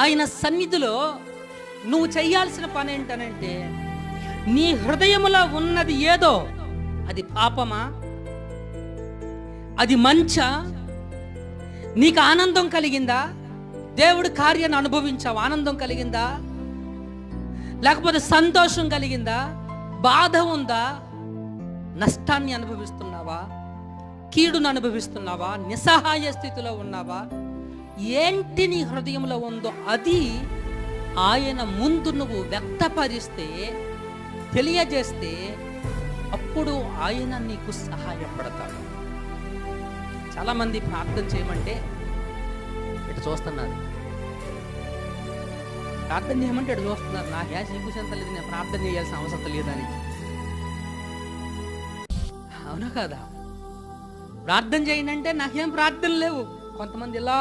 ఆయన సన్నిధిలో నువ్వు చేయాల్సిన పని ఏంటనంటే, నీ హృదయములో ఉన్నది ఏదో, అది పాపమా, అది మంచా, నీకు ఆనందం కలిగిందా, దేవుడి కార్యాన్ని అనుభవించావు, ఆనందం కలిగిందా, లేకపోతే సంతోషం కలిగిందా, బాధ ఉందా, నష్టాన్ని అనుభవిస్తున్నావా, కీడును అనుభవిస్తున్నావా, నిస్సహాయ స్థితిలో ఉన్నావా, ఏంటి నీ హృదయంలో ఉందో అది ఆయన ముందు నువ్వు వ్యక్తపరిస్తే, తెలియజేస్తే అప్పుడు ఆయన నీకు సహాయపడతాడు. చాలామంది ప్రార్థన చేయమంటే ఇటు చూస్తున్నారు, ప్రార్థన చేయమంటే ఇటు చూస్తున్నారు. నాకు ఏ సిగ్గుసంత లేదు, నేను ప్రార్థన చేయాల్సిన అవసరం లేదని. అవునా కదా? ప్రార్థన చేయండి అంటే నాకేం ప్రార్థన లేవు. కొంతమంది ఇలా